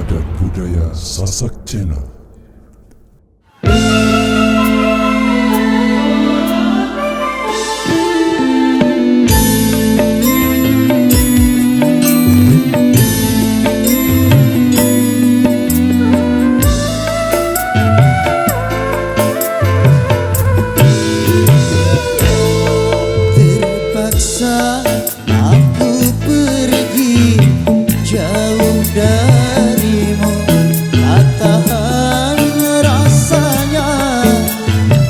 dan budaya Sasak Channel. Terpaksa aku pergi jauh darimu, tak tahan rasanya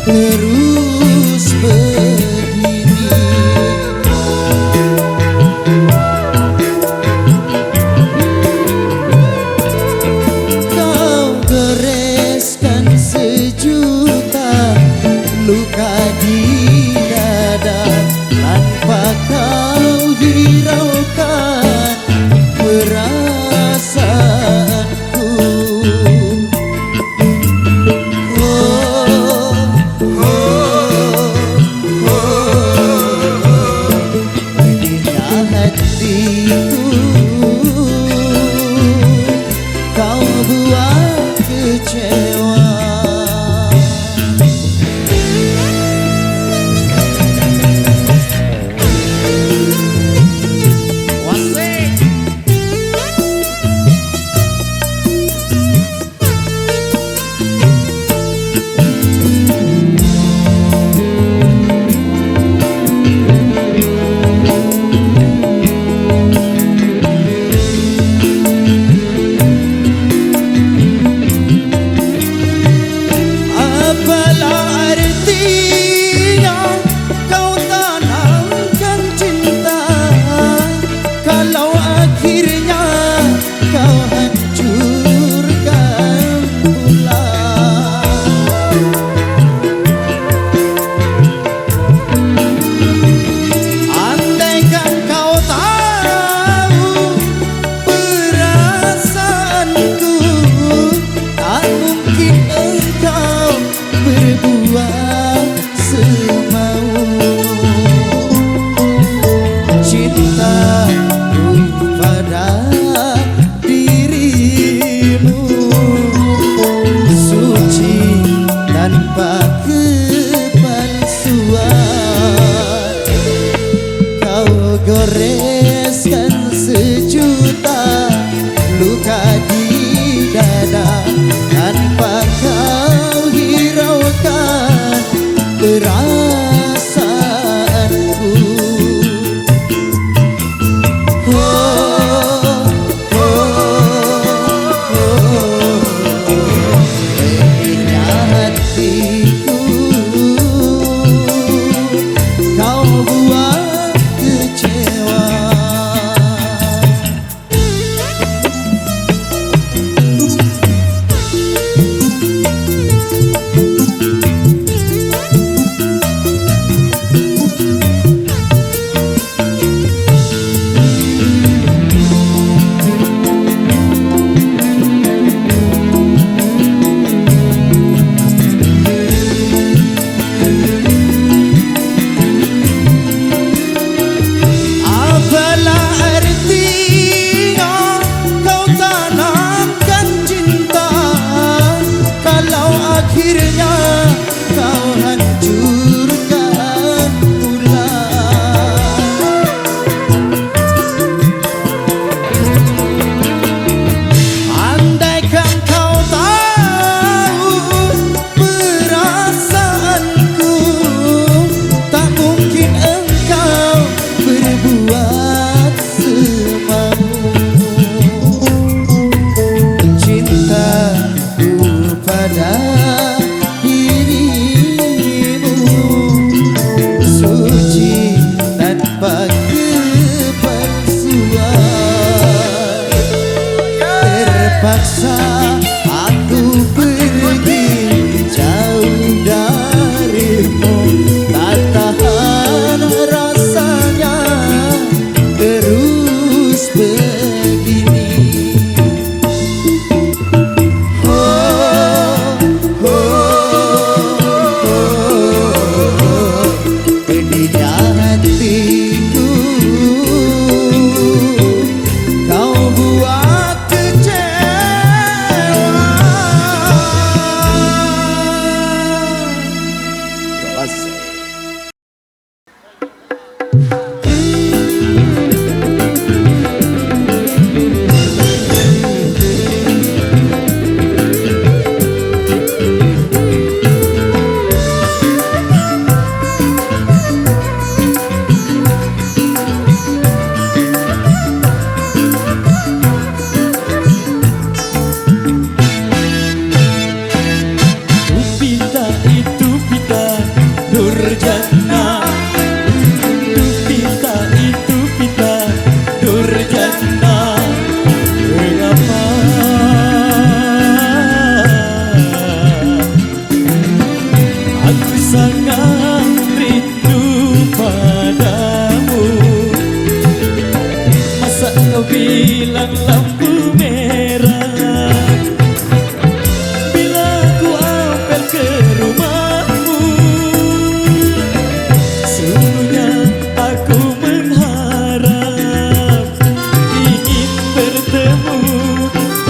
terus begini. Kau goreskan sejuta luka di dada, tanpa kau hiraukan perasaanku. Pedihnya hatiku, kau buat kecewa. Goreskan sejuta luka di dada, tanpa kau hiraukan perasaanku. Pedihnya hatiku, kau buat kecewa. Akhirnya kau hancurkan tulang. Andaikan kau tahu perasaanku, tak mungkin engkau berbuat semau. Cintaku pada terpaksa aku pergi jauh darimu, tak tahan rasanya terus begini. Pedihnya hatiku, kau buat kecewa. lampu merah. Bila ku apel ke rumahmu, sungguhnya aku mengharap ingin bertemu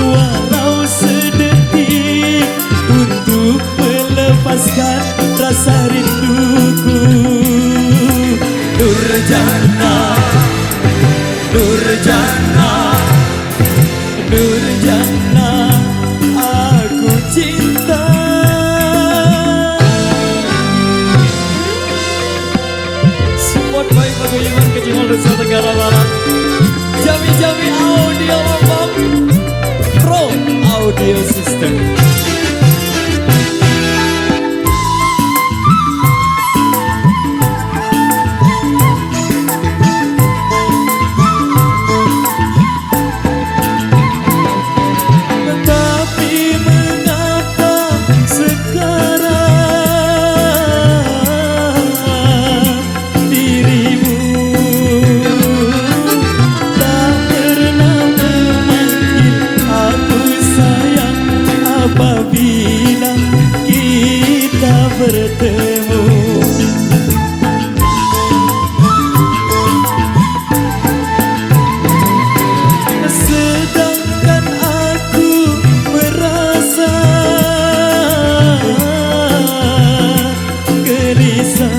walau sedetik untuk melepaskan rasa rinduku. Nurjana, Nurjana, Nurjana, aku cinta. Support baik Lagu Iman Kejimal Nusa Tenggara Barat. Jami-Jami Audio Lombok Pro Audio System. Apabila kita bertemu, sedangkan aku merasa gelisah,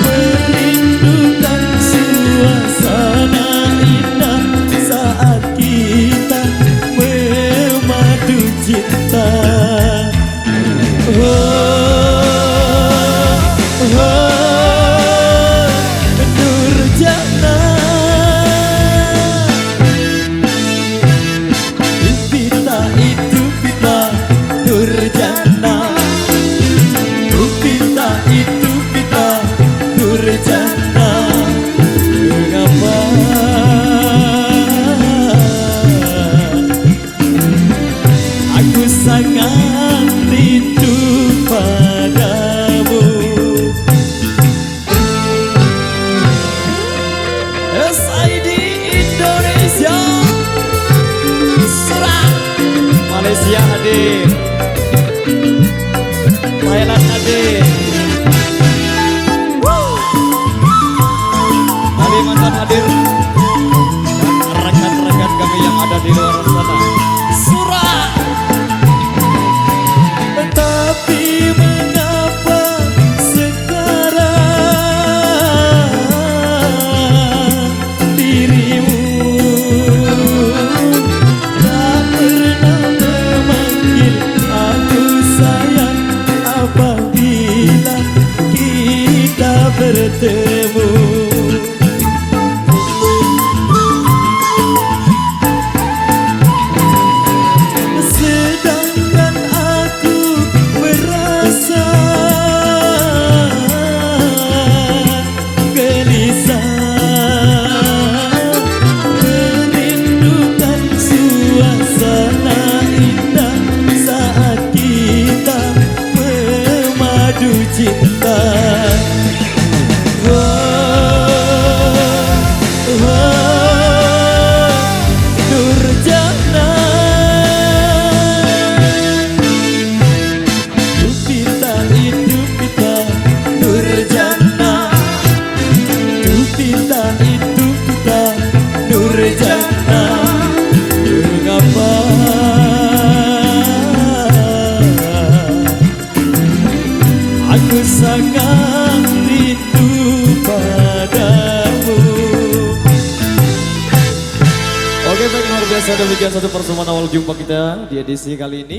merindukan suasana indah saat kita cinta. Oh, oh, Nurjana, Pita itu pita, Nurjana, Pita itu pita, Nurjana. Mengapa aku sangat rindu padamu. SID Indonesia, Serang, Malaysia hadir, Thailand hadir, Kalimantan hadir, dan rekan-rekan kami yang ada di luar sana. Surah. Tapi mengapa sekarang dirimu tak pernah memanggil aku sayang apabila kita bertemu? Sedangkan aku merasa gelisah, merindukan suasana indah saat kita memadu cinta. Nurjana, Pita itu pita, Nurjana, Pita itu pita, Nurjana. Mengapa aku sangat rindu padamu? Oke, baik, luar biasa, demikian satu pertemuan awal jumpa kita di edisi kali ini.